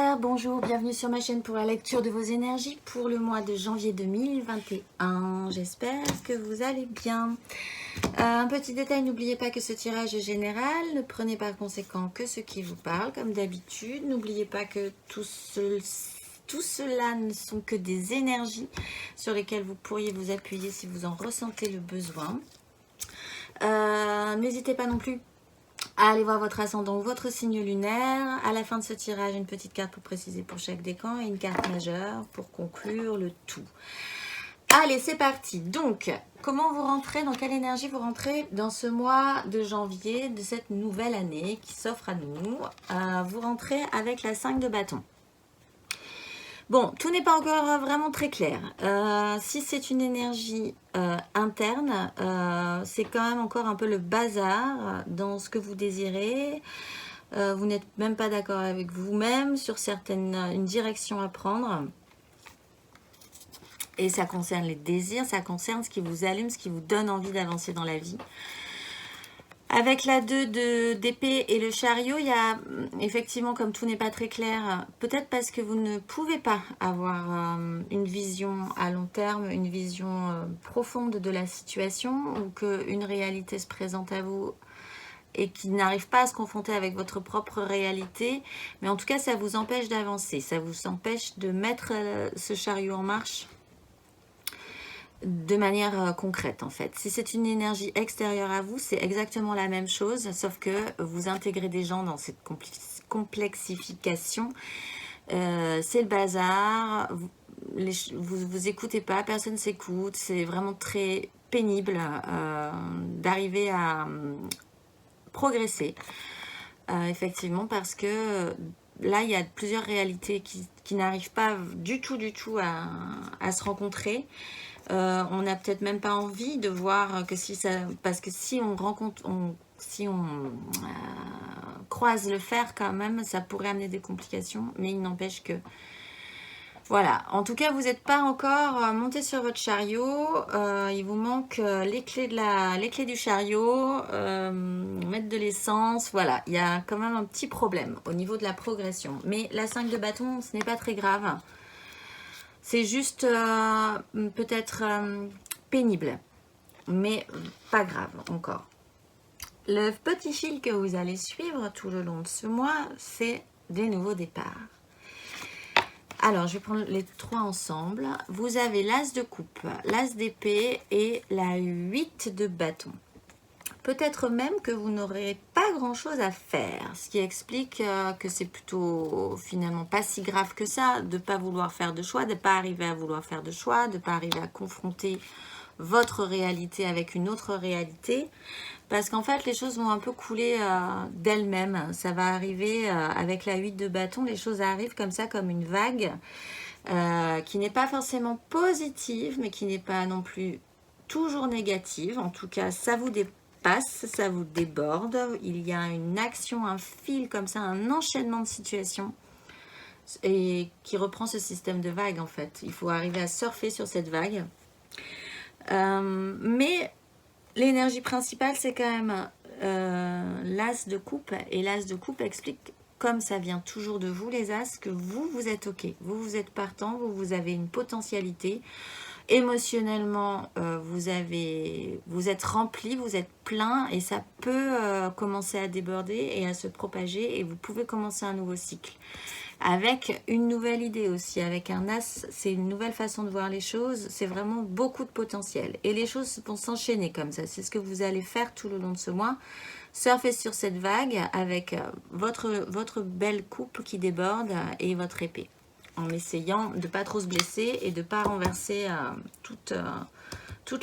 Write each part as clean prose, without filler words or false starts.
Cancer, bonjour, bienvenue sur ma chaîne pour la lecture de vos énergies pour le mois de janvier 2021. J'espère que vous allez bien. Un petit détail, n'oubliez pas que ce tirage est général, ne prenez par conséquent que ce qui vous parle, comme d'habitude. N'oubliez pas que tout cela ne sont que des énergies sur lesquelles vous pourriez vous appuyer si vous en ressentez le besoin. N'hésitez pas non plus à aller voir votre ascendant ou votre signe lunaire. À la fin de ce tirage, une petite carte pour préciser pour chaque décan et une carte majeure pour conclure le tout. Allez, c'est parti. Donc, comment vous rentrez, dans quelle énergie vous rentrez dans ce mois de janvier, de cette nouvelle année qui s'offre à nous? Vous rentrez avec la 5 de bâton. Bon, tout n'est pas encore vraiment très clair. Si c'est une énergie interne, c'est quand même encore un peu le bazar dans ce que vous désirez. Vous n'êtes même pas d'accord avec vous-même sur une direction à prendre. Et ça concerne les désirs, ça concerne ce qui vous allume, ce qui vous donne envie d'avancer dans la vie. Avec la 2 d'épée et le chariot, il y a effectivement, comme tout n'est pas très clair, peut-être parce que vous ne pouvez pas avoir une vision à long terme, une vision profonde de la situation, ou qu'une réalité se présente à vous et qui n'arrive pas à se confronter avec votre propre réalité. Mais en tout cas, ça vous empêche d'avancer, ça vous empêche de mettre ce chariot en marche de manière concrète en fait. Si c'est une énergie extérieure à vous, c'est exactement la même chose, sauf que vous intégrez des gens dans cette complexification. C'est le bazar, vous écoutez pas, personne s'écoute, c'est vraiment très pénible d'arriver à progresser, effectivement, parce que là, il y a plusieurs réalités qui n'arrivent pas du tout à se rencontrer. On n'a peut-être même pas envie de voir que si ça... Parce que si on rencontre... si on croise le fer quand même, ça pourrait amener des complications. Mais il n'empêche que... Voilà. En tout cas, vous n'êtes pas encore monté sur votre chariot. Il vous manque les clés du chariot, mettre de l'essence. Voilà. Il y a quand même un petit problème au niveau de la progression. Mais la 5 de bâton, ce n'est pas très grave. C'est juste peut-être pénible, mais pas grave encore. Le petit fil que vous allez suivre tout le long de ce mois, c'est des nouveaux départs. Alors, je vais prendre les 3 ensemble. Vous avez l'as de coupe, l'as d'épée et la 8 de bâton. Peut-être même que vous n'aurez pas grand-chose à faire, ce qui explique que c'est plutôt finalement pas si grave que ça, de ne pas vouloir faire de choix, de ne pas arriver à vouloir faire de choix, de ne pas arriver à confronter votre réalité avec une autre réalité, parce qu'en fait les choses vont un peu couler d'elles-mêmes. Ça va arriver avec la 8 de bâton, les choses arrivent comme ça, comme une vague, qui n'est pas forcément positive, mais qui n'est pas non plus toujours négative. En tout cas, ça vous dépasse, ça vous déborde, il y a une action, un fil comme ça, un enchaînement de situations et qui reprend ce système de vague en fait. Il faut arriver à surfer sur cette vague. Mais l'énergie principale, c'est quand même l'as de coupe, et l'as de coupe explique, comme ça vient toujours de vous les as, que vous êtes ok, vous êtes partant, vous avez une potentialité. Émotionnellement, vous êtes rempli, vous êtes plein, et ça peut commencer à déborder et à se propager, et vous pouvez commencer un nouveau cycle avec une nouvelle idée aussi. Avec un as, c'est une nouvelle façon de voir les choses, c'est vraiment beaucoup de potentiel et les choses vont s'enchaîner comme ça. C'est ce que vous allez faire tout le long de ce mois, surfer sur cette vague avec votre belle coupe qui déborde et votre épée, en essayant de ne pas trop se blesser et de ne pas renverser toutes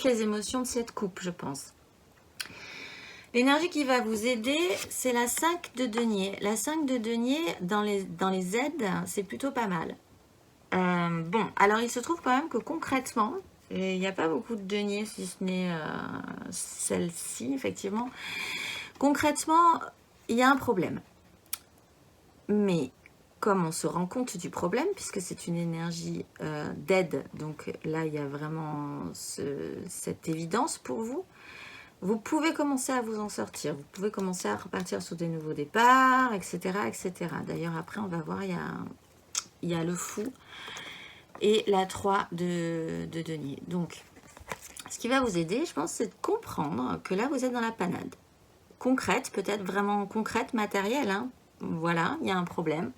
les émotions de cette coupe, je pense. L'énergie qui va vous aider, c'est la 5 de denier. La 5 de denier, dans les aides, c'est plutôt pas mal. Bon, alors il se trouve quand même que concrètement, il n'y a pas beaucoup de deniers, si ce n'est celle-ci, effectivement. Concrètement, il y a un problème. Mais comme on se rend compte du problème, puisque c'est une énergie d'aide, donc là il y a vraiment cette évidence pour vous, vous pouvez commencer à vous en sortir, vous pouvez commencer à repartir sur des nouveaux départs, etc. etc. D'ailleurs après on va voir, il y a il y a le fou et la 3 de denier. Donc, ce qui va vous aider, je pense, c'est de comprendre que là, vous êtes dans la panade. Concrète, peut-être vraiment concrète, matérielle. Hein. Voilà, il y a un problème.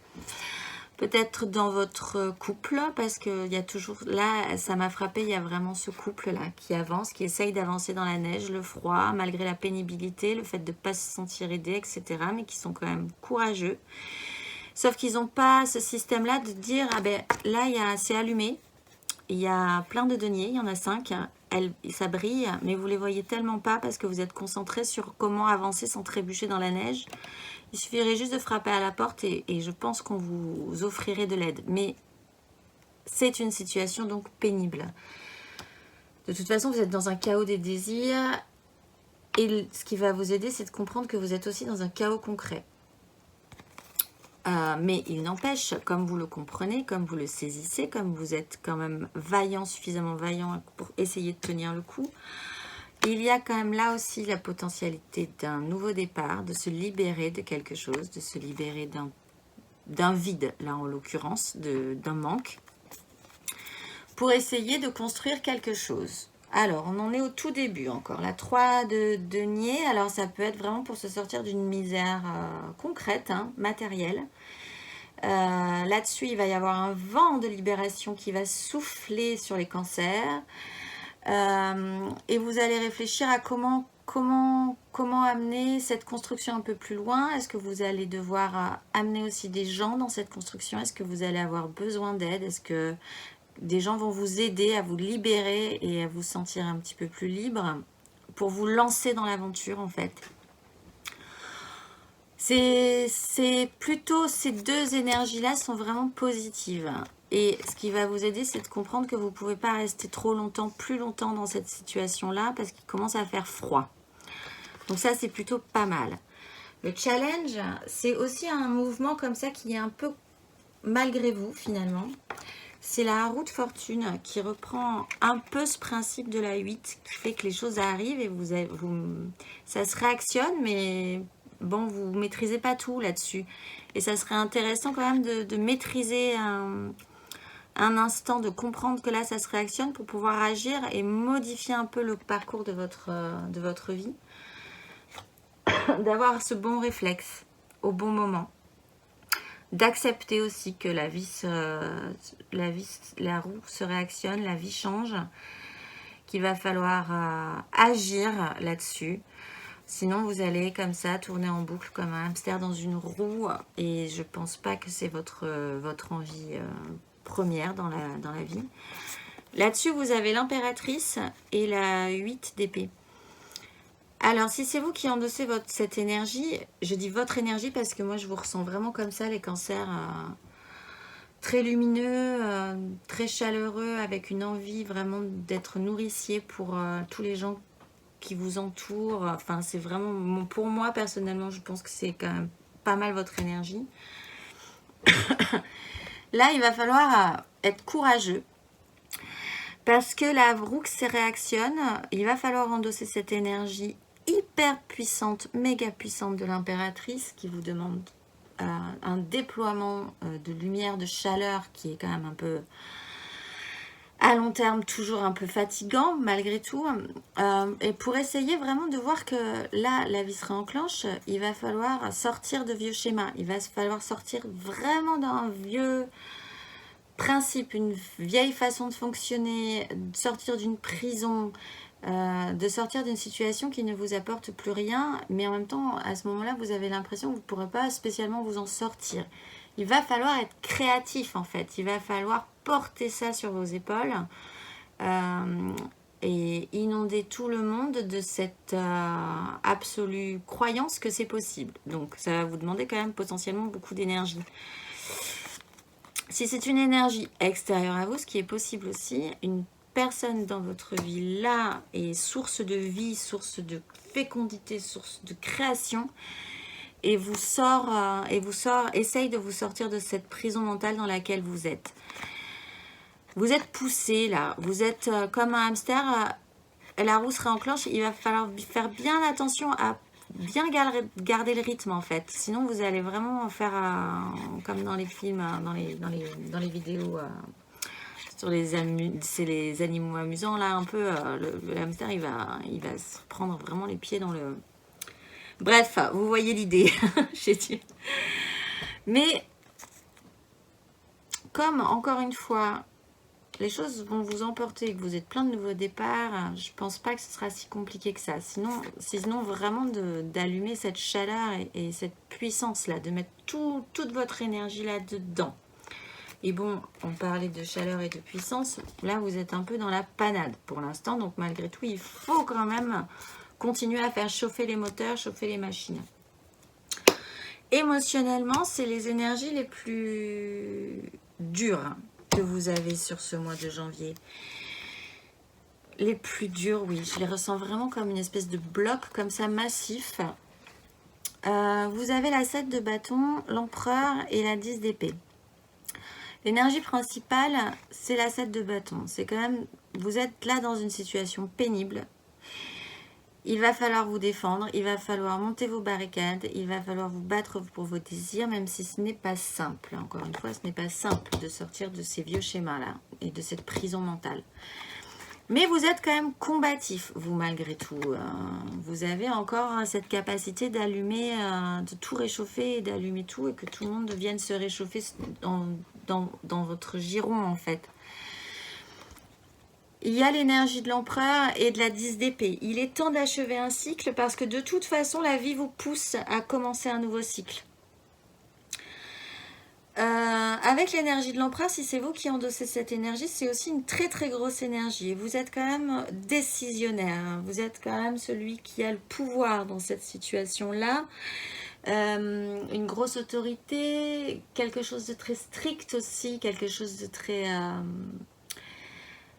Peut-être dans votre couple, parce qu'il y a toujours... Là, ça m'a frappé, il y a vraiment ce couple-là qui avance, qui essaye d'avancer dans la neige, le froid, malgré la pénibilité, le fait de ne pas se sentir aidé, etc. Mais qui sont quand même courageux. Sauf qu'ils n'ont pas ce système-là de dire, ah ben là, c'est allumé, il y a plein de deniers, il y en a 5, ça brille, mais vous ne les voyez tellement pas parce que vous êtes concentré sur comment avancer sans trébucher dans la neige. Il suffirait juste de frapper à la porte et je pense qu'on vous offrirait de l'aide. Mais c'est une situation donc pénible. De toute façon, vous êtes dans un chaos des désirs. Et ce qui va vous aider, c'est de comprendre que vous êtes aussi dans un chaos concret. Mais il n'empêche, comme vous le comprenez, comme vous le saisissez, comme vous êtes quand même vaillant, suffisamment vaillant pour essayer de tenir le coup, il y a quand même là aussi la potentialité d'un nouveau départ, de se libérer de quelque chose, de se libérer d'un vide, là en l'occurrence, d'un manque, pour essayer de construire quelque chose. Alors, on en est au tout début encore. La 3 de denier, alors ça peut être vraiment pour se sortir d'une misère concrète, hein, matérielle. Là-dessus, il va y avoir un vent de libération qui va souffler sur les cancers. Et vous allez réfléchir à comment amener cette construction un peu plus loin. Est-ce que vous allez devoir amener aussi des gens dans cette construction? Est-ce que vous allez avoir besoin d'aide? Est-ce que des gens vont vous aider à vous libérer et à vous sentir un petit peu plus libre pour vous lancer dans l'aventure en fait? C'est plutôt ces deux énergies-là sont vraiment positives. Et ce qui va vous aider, c'est de comprendre que vous ne pouvez pas rester trop longtemps, plus longtemps dans cette situation-là parce qu'il commence à faire froid. Donc ça, c'est plutôt pas mal. Le challenge, c'est aussi un mouvement comme ça qui est un peu malgré vous finalement. C'est la roue de fortune qui reprend un peu ce principe de la 8 qui fait que les choses arrivent et ça se réactionne, mais bon, vous ne maîtrisez pas tout là-dessus. Et ça serait intéressant quand même de maîtriser un instant, de comprendre que là, ça se réactionne pour pouvoir agir et modifier un peu le parcours de votre vie. D'avoir ce bon réflexe au bon moment. D'accepter aussi que la roue se réactionne, la vie change, qu'il va falloir agir là-dessus. Sinon, vous allez comme ça tourner en boucle comme un hamster dans une roue et je pense pas que c'est votre envie première dans la vie. Là-dessus, vous avez l'impératrice et la 8 d'épée. Alors, si c'est vous qui endossez cette énergie, je dis votre énergie parce que moi, je vous ressens vraiment comme ça, les cancers très lumineux, très chaleureux, avec une envie vraiment d'être nourricier pour tous les gens qui vous entourent. Enfin, c'est vraiment, pour moi, personnellement, je pense que c'est quand même pas mal votre énergie. Là, il va falloir être courageux. Parce que la roue se réactionne, il va falloir endosser cette énergie hyper puissante, méga puissante de l'impératrice qui vous demande un déploiement de lumière, de chaleur qui est quand même un peu à long terme toujours un peu fatigant malgré tout. Et pour essayer vraiment de voir que là, la vie se réenclenche, il va falloir sortir de vieux schémas. Il va falloir sortir vraiment d'un vieux principe, une vieille façon de fonctionner, de sortir d'une prison, de sortir d'une situation qui ne vous apporte plus rien, mais en même temps, à ce moment-là, vous avez l'impression que vous ne pourrez pas spécialement vous en sortir. Il va falloir être créatif, en fait. Il va falloir porter ça sur vos épaules et inonder tout le monde de cette absolue croyance que c'est possible. Donc, ça va vous demander quand même potentiellement beaucoup d'énergie. Si c'est une énergie extérieure à vous, ce qui est possible aussi, une personne dans votre vie là est source de vie, source de fécondité, source de création et essaye de vous sortir de cette prison mentale dans laquelle vous êtes. Vous êtes poussé là, vous êtes comme un hamster, la roue se réenclenche, il va falloir faire bien attention à bien garder le rythme en fait. Sinon, vous allez vraiment faire comme dans les films, dans les vidéos sur c'est les animaux amusants là un peu. Le hamster, il va se prendre vraiment les pieds dans le... Bref, vous voyez l'idée. J'ai dit. Mais comme encore une fois, les choses vont vous emporter, que vous êtes plein de nouveaux départs, je pense pas que ce sera si compliqué que ça. Sinon vraiment d'allumer cette chaleur et cette puissance-là, de mettre toute votre énergie là-dedans. Et bon, on parlait de chaleur et de puissance, là vous êtes un peu dans la panade pour l'instant, donc malgré tout, il faut quand même continuer à faire chauffer les moteurs, chauffer les machines. Émotionnellement, c'est les énergies les plus dures que vous avez sur ce mois de janvier. Les plus durs, oui, je les ressens vraiment comme une espèce de bloc comme ça massif. Vous avez la 7 de bâton, l'empereur et la 10 d'épée. L'énergie principale, c'est la 7 de bâton. C'est quand même, vous êtes là dans une situation pénible. Il va falloir vous défendre, il va falloir monter vos barricades, il va falloir vous battre pour vos désirs, même si ce n'est pas simple. Encore une fois, ce n'est pas simple de sortir de ces vieux schémas-là et de cette prison mentale. Mais vous êtes quand même combatif, vous, malgré tout. Vous avez encore cette capacité d'allumer, de tout réchauffer et d'allumer tout et que tout le monde vienne se réchauffer dans votre giron, en fait. Il y a l'énergie de l'empereur et de la 10 d'épée. Il est temps d'achever un cycle parce que de toute façon, la vie vous pousse à commencer un nouveau cycle. Avec l'énergie de l'empereur, si c'est vous qui endossez cette énergie, c'est aussi une très très grosse énergie. Vous êtes quand même décisionnaire. Vous êtes quand même celui qui a le pouvoir dans cette situation-là. Une grosse autorité, quelque chose de très strict aussi, quelque chose de très...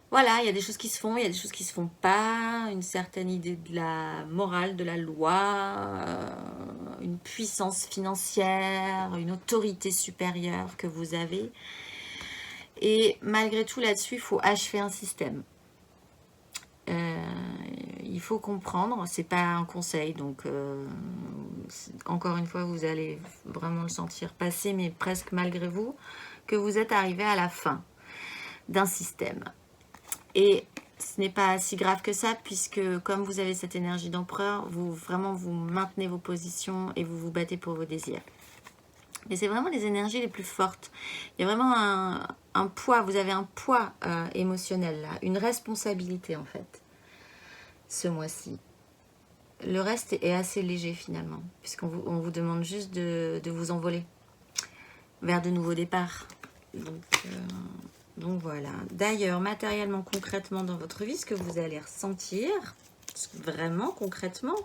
Voilà, il y a des choses qui se font, il y a des choses qui se font pas, une certaine idée de la morale, de la loi, une puissance financière, une autorité supérieure que vous avez. Et malgré tout, là-dessus, il faut achever un système. Il faut comprendre, c'est pas un conseil, donc encore une fois, vous allez vraiment le sentir passer, mais presque malgré vous, que vous êtes arrivé à la fin d'un système. Et ce n'est pas si grave que ça, puisque comme vous avez cette énergie d'empereur, vous maintenez vos positions et vous vous battez pour vos désirs. Mais c'est vraiment les énergies les plus fortes. Il y a vraiment un poids, vous avez un poids émotionnel là, une responsabilité en fait, ce mois-ci. Le reste est assez léger finalement, puisqu'on vous demande juste de vous envoler vers de nouveaux départs. Donc voilà. D'ailleurs, matériellement, concrètement dans votre vie, ce que vous allez ressentir, vraiment concrètement,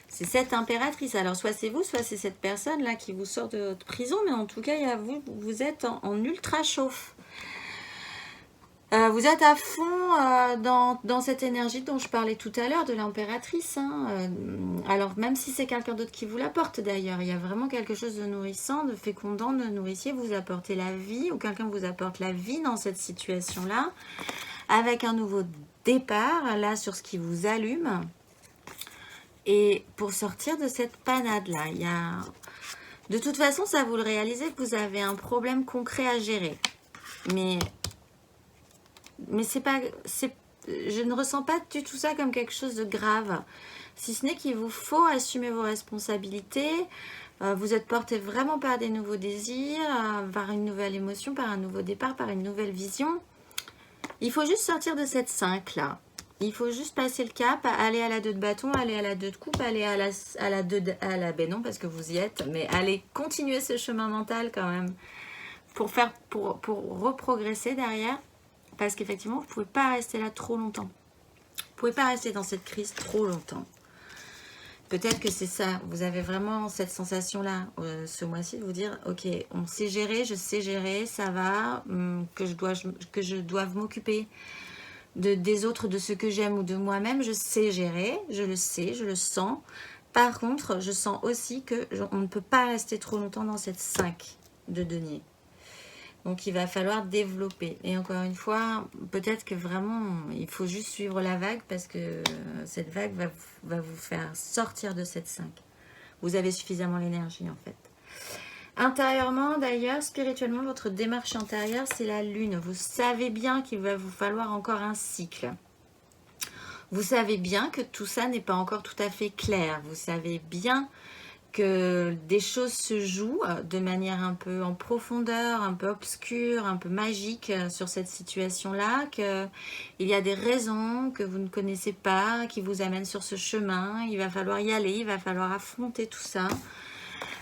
c'est cette impératrice. Alors, soit c'est vous, soit c'est cette personne-là qui vous sort de votre prison, mais en tout cas, il y a vous êtes en ultra chauffe. Vous êtes à fond dans cette énergie dont je parlais tout à l'heure, de l'impératrice. Alors, même si c'est quelqu'un d'autre qui vous l'apporte d'ailleurs, il y a vraiment quelque chose de nourrissant, de fécondant, de nourricier. Vous apportez la vie, ou quelqu'un vous apporte la vie dans cette situation-là, avec un nouveau départ, là, sur ce qui vous allume. Et pour sortir de cette panade-là, il y a... De toute façon, ça vous le réalisez que vous avez un problème concret à gérer. Mais c'est pas, je ne ressens pas du tout ça comme quelque chose de grave. Si ce n'est qu'il vous faut assumer vos responsabilités. Vous êtes porté vraiment par des nouveaux désirs, par une nouvelle émotion, par un nouveau départ, par une nouvelle vision. Il faut juste sortir de cette 5 là. Il faut juste passer le cap, aller à la 2 de bâton, aller à la 2 de coupe, aller à la 2 à la B, non parce que vous y êtes, mais allez continuer ce chemin mental quand même pour reprogresser derrière. Parce qu'effectivement, vous ne pouvez pas rester là trop longtemps. Vous ne pouvez pas rester dans cette crise trop longtemps. Peut-être que c'est ça. Vous avez vraiment cette sensation-là, ce mois-ci, de vous dire, ok, on sait gérer, je sais gérer, ça va, que je doive m'occuper des autres, de ce que j'aime ou de moi-même. Je sais gérer, je le sais, je le sens. Par contre, je sens aussi qu'on ne peut pas rester trop longtemps dans cette 5 de denier. Donc, il va falloir développer. Et encore une fois, peut-être que vraiment, il faut juste suivre la vague parce que cette vague va vous faire sortir de cette 5. Vous avez suffisamment l'énergie, en fait. Intérieurement, d'ailleurs, spirituellement, votre démarche intérieure, c'est la lune. Vous savez bien qu'il va vous falloir encore un cycle. Vous savez bien que tout ça n'est pas encore tout à fait clair. Vous savez bien que des choses se jouent de manière un peu en profondeur, un peu obscure, un peu magique sur cette situation-là, qu'il y a des raisons que vous ne connaissez pas, qui vous amènent sur ce chemin. Il va falloir y aller, il va falloir affronter tout ça.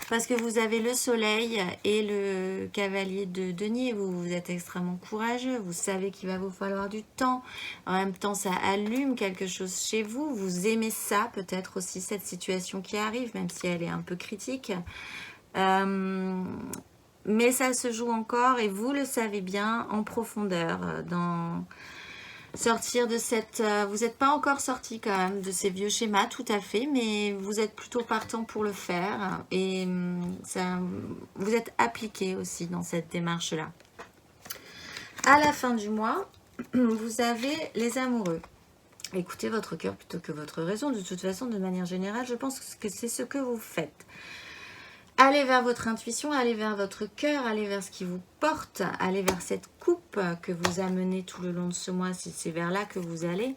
Parce que vous avez le soleil et le cavalier de denier, vous êtes extrêmement courageux, vous savez qu'il va vous falloir du temps. En même temps, ça allume quelque chose chez vous. Vous aimez ça, peut-être aussi, cette situation qui arrive, même si elle est un peu critique. Mais ça se joue encore et vous le savez bien en profondeur. Sortir de cette... vous n'êtes pas encore sorti quand même de ces vieux schémas, tout à fait, mais vous êtes plutôt partant pour le faire et ça, vous êtes appliqué aussi dans cette démarche-là. À la fin du mois, vous avez les amoureux. Écoutez votre cœur plutôt que votre raison. De toute façon, de manière générale, je pense que c'est ce que vous faites. Allez vers votre intuition, allez vers votre cœur, allez vers ce qui vous porte, allez vers cette coupe que vous amenez tout le long de ce mois, si c'est vers là que vous allez.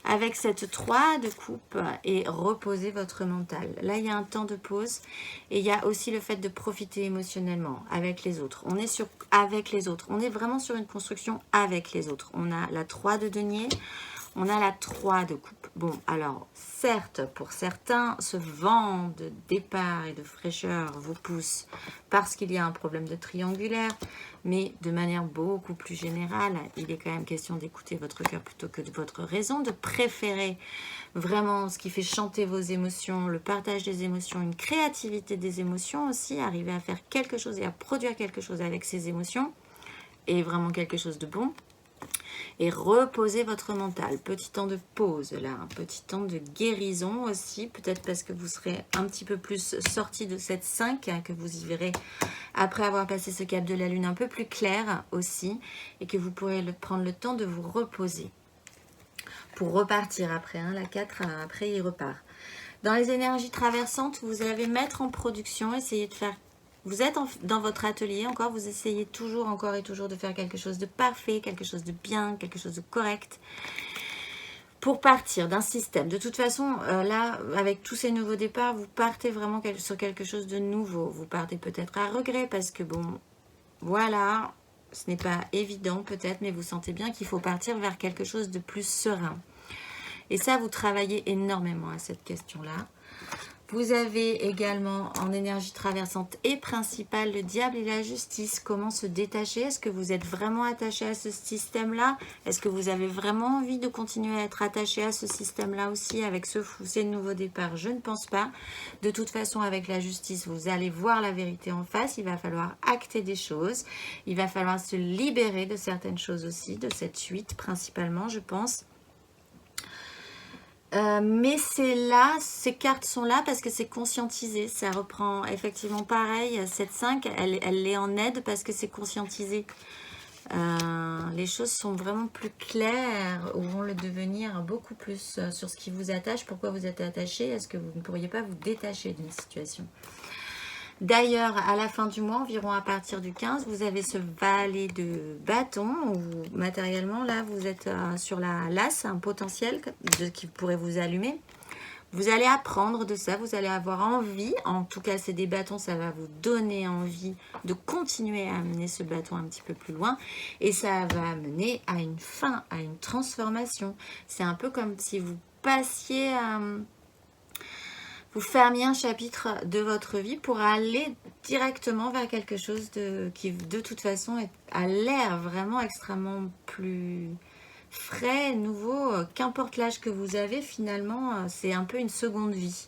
Avec cette 3 de coupe et reposez votre mental. Là, il y a un temps de pause et il y a aussi le fait de profiter émotionnellement avec les autres. On est sur avec les autres. On est vraiment sur une construction avec les autres. On a la 3 de denier. On a la 3 de coupe. Bon, alors, certes, pour certains, ce vent de départ et de fraîcheur vous pousse parce qu'il y a un problème de triangulaire, mais de manière beaucoup plus générale, il est quand même question d'écouter votre cœur plutôt que de votre raison, de préférer vraiment ce qui fait chanter vos émotions, le partage des émotions, une créativité des émotions aussi, arriver à faire quelque chose et à produire quelque chose avec ces émotions, et vraiment quelque chose de bon. Et reposez votre mental. Petit temps de pause là, un petit temps de guérison aussi. Peut-être parce que vous serez un petit peu plus sorti de cette 5, que vous y verrez après avoir passé ce cap de la lune un peu plus clair aussi. Et que vous pourrez prendre le temps de vous reposer. Pour repartir après, la 4, après il repart. Dans les énergies traversantes, vous allez mettre en production, essayer de faire... Vous êtes dans votre atelier encore, vous essayez toujours, encore et toujours de faire quelque chose de parfait, quelque chose de bien, quelque chose de correct. Pour partir d'un système. De toute façon, là, avec tous ces nouveaux départs, vous partez vraiment sur quelque chose de nouveau. Vous partez peut-être à regret parce que, bon, voilà, ce n'est pas évident peut-être, mais vous sentez bien qu'il faut partir vers quelque chose de plus serein. Et ça, vous travaillez énormément à cette question-là. Vous avez également en énergie traversante et principale le diable et la justice. Comment se détacher? Est-ce que vous êtes vraiment attaché à ce système-là? Est-ce que vous avez vraiment envie de continuer à être attaché à ce système-là aussi avec ces nouveaux départs? Je ne pense pas. De toute façon, avec la justice, vous allez voir la vérité en face. Il va falloir acter des choses. Il va falloir se libérer de certaines choses aussi, de cette suite principalement, je pense. Mais c'est là, ces cartes sont là parce que c'est conscientisé. Ça reprend effectivement pareil. Cette 5, elle est en aide parce que c'est conscientisé. Les choses sont vraiment plus claires ou vont le devenir beaucoup plus sur ce qui vous attache. Pourquoi vous êtes attaché? Est-ce que vous ne pourriez pas vous détacher d'une situation? D'ailleurs, à la fin du mois, environ à partir du 15, vous avez ce valet de bâton où matériellement, là, vous êtes sur la lasse, un potentiel qui pourrait vous allumer. Vous allez apprendre de ça, vous allez avoir envie, en tout cas c'est des bâtons, ça va vous donner envie de continuer à amener ce bâton un petit peu plus loin et ça va amener à une fin, à une transformation. C'est un peu comme si vous passiez... vous fermiez un chapitre de votre vie pour aller directement vers quelque chose qui de toute façon a l'air vraiment extrêmement plus frais, nouveau. Qu'importe l'âge que vous avez, finalement, c'est un peu une seconde vie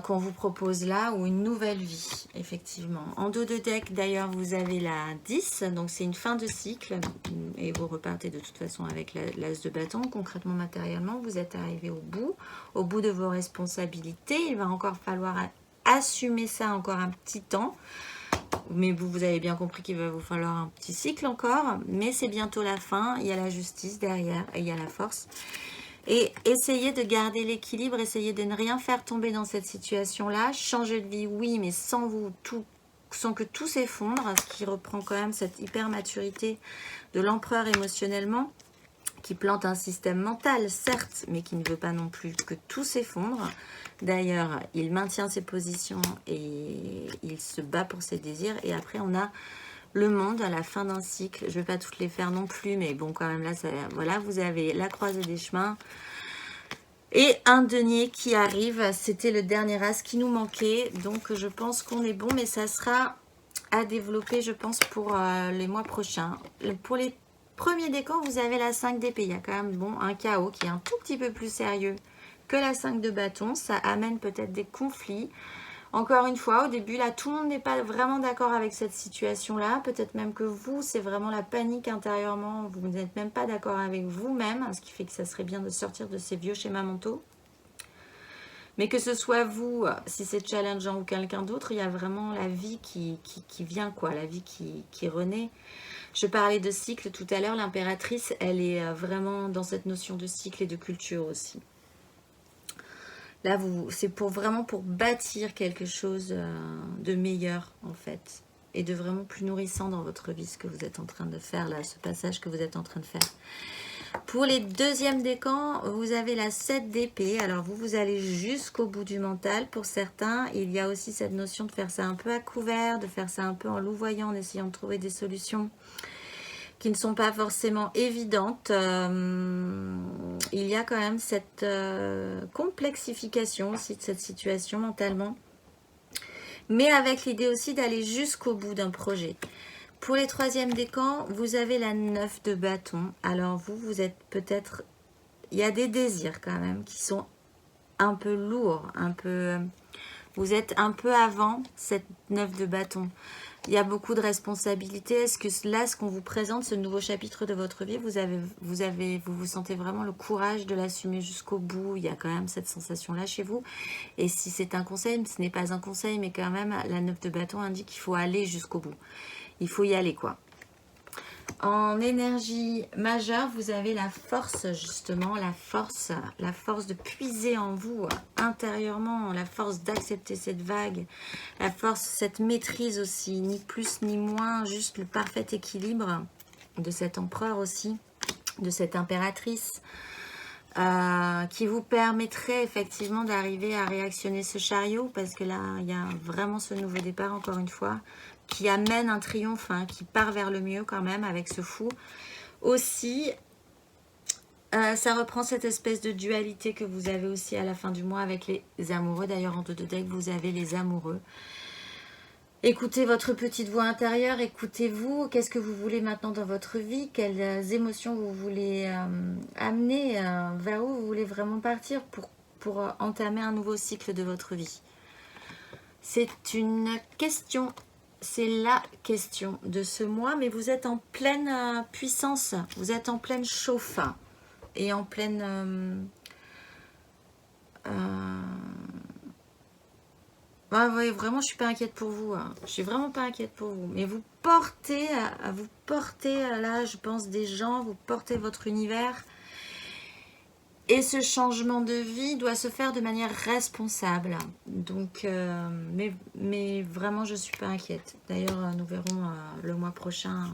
qu'on vous propose là, ou une nouvelle vie, effectivement. En dos de deck, d'ailleurs, vous avez la 10, donc c'est une fin de cycle, et vous repartez de toute façon avec l'as de bâton. Concrètement, matériellement, vous êtes arrivé au bout de vos responsabilités. Il va encore falloir assumer ça encore un petit temps, mais vous avez bien compris qu'il va vous falloir un petit cycle encore, mais c'est bientôt la fin, il y a la justice derrière et il y a la force. Et essayez de garder l'équilibre, essayez de ne rien faire tomber dans cette situation-là. Changer de vie, oui, mais sans que tout s'effondre, ce qui reprend quand même cette hyper maturité de l'empereur émotionnellement, qui plante un système mental, certes, mais qui ne veut pas non plus que tout s'effondre. D'ailleurs, il maintient ses positions et il se bat pour ses désirs. Et après, on a le monde à la fin d'un cycle. Je ne vais pas toutes les faire non plus, mais bon, quand même, là, voilà, vous avez la croisée des chemins. Et un denier qui arrive. C'était le dernier as qui nous manquait. Donc, je pense qu'on est bon, mais ça sera à développer, je pense, pour les mois prochains. Pour les premiers décans, vous avez la 5 d'épée. Il y a quand même un chaos qui est un tout petit peu plus sérieux que la 5 de bâton. Ça amène peut-être des conflits. Encore une fois, au début, là, tout le monde n'est pas vraiment d'accord avec cette situation-là. Peut-être même que vous, c'est vraiment la panique intérieurement. Vous n'êtes même pas d'accord avec vous-même, ce qui fait que ça serait bien de sortir de ces vieux schémas mentaux. Mais que ce soit vous, si c'est challengeant ou quelqu'un d'autre, il y a vraiment la vie qui vient, quoi, la vie qui renaît. Je parlais de cycle tout à l'heure, l'impératrice, elle est vraiment dans cette notion de cycle et de culture aussi. Là, c'est vraiment pour bâtir quelque chose de meilleur, en fait. Et de vraiment plus nourrissant dans votre vie, ce que vous êtes en train de faire, là, ce passage que vous êtes en train de faire. Pour les deuxièmes décans, vous avez la 7 d'épée. Alors, vous allez jusqu'au bout du mental. Pour certains, il y a aussi cette notion de faire ça un peu à couvert, de faire ça un peu en louvoyant, en essayant de trouver des solutions qui ne sont pas forcément évidentes. Il y a quand même cette complexification aussi de cette situation mentalement, mais avec l'idée aussi d'aller jusqu'au bout d'un projet. Pour les troisièmes décans, vous avez la 9 de bâton. Alors vous êtes peut-être... Il y a des désirs quand même qui sont un peu lourds, un peu... Vous êtes un peu avant cette 9 de bâton. Il y a beaucoup de responsabilités. Est-ce que là, ce qu'on vous présente, ce nouveau chapitre de votre vie, vous sentez vraiment le courage de l'assumer jusqu'au bout? Il y a quand même cette sensation-là chez vous. Et si c'est un conseil, ce n'est pas un conseil, mais quand même, la 9 de bâton indique qu'il faut aller jusqu'au bout. Il faut y aller, quoi. En énergie majeure, vous avez la force, justement, la force de puiser en vous intérieurement, la force d'accepter cette vague, la force, cette maîtrise aussi, ni plus ni moins, juste le parfait équilibre de cet empereur aussi, de cette impératrice, qui vous permettrait effectivement d'arriver à réactionner ce chariot, parce que là, il y a vraiment ce nouveau départ, encore une fois, qui amène un triomphe, qui part vers le mieux quand même avec ce fou. Aussi, ça reprend cette espèce de dualité que vous avez aussi à la fin du mois avec les amoureux. D'ailleurs, en 2 de deck, vous avez les amoureux. Écoutez votre petite voix intérieure, écoutez-vous. Qu'est-ce que vous voulez maintenant dans votre vie? Quelles émotions vous voulez amener? Vers où vous voulez vraiment partir pour entamer un nouveau cycle de votre vie? C'est une question. C'est la question de ce mois, mais vous êtes en pleine puissance, vous êtes en pleine chauffe et en pleine... ouais, vraiment, je suis pas inquiète pour vous. Je suis vraiment pas inquiète pour vous. Mais vous portez là, je pense, des gens, vous portez votre univers. Et ce changement de vie doit se faire de manière responsable. Donc, mais vraiment, je ne suis pas inquiète. D'ailleurs, nous verrons le mois prochain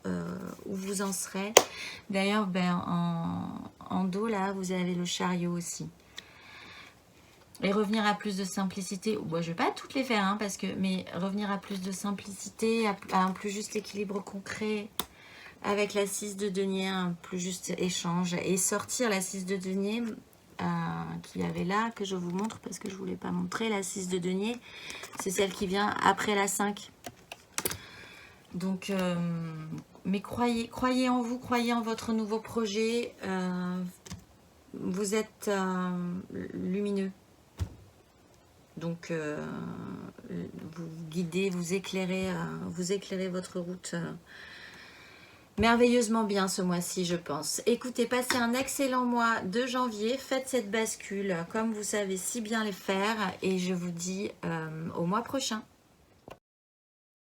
où vous en serez. D'ailleurs, en dos, là, vous avez le chariot aussi. Et revenir à plus de simplicité. Bon, je ne vais pas toutes les faire, mais revenir à plus de simplicité, à un plus juste équilibre concret. Avec la 6 de denier, un plus juste échange. Et sortir la 6 de denier qu'il y avait là, que je vous montre parce que je ne voulais pas montrer. La 6 de denier, c'est celle qui vient après la 5. Donc, mais croyez en vous, croyez en votre nouveau projet. Vous êtes lumineux. Donc, vous guidez, vous éclairez votre route merveilleusement bien ce mois-ci, je pense. Écoutez, passez un excellent mois de janvier. Faites cette bascule comme vous savez si bien les faire. Et je vous dis au mois prochain.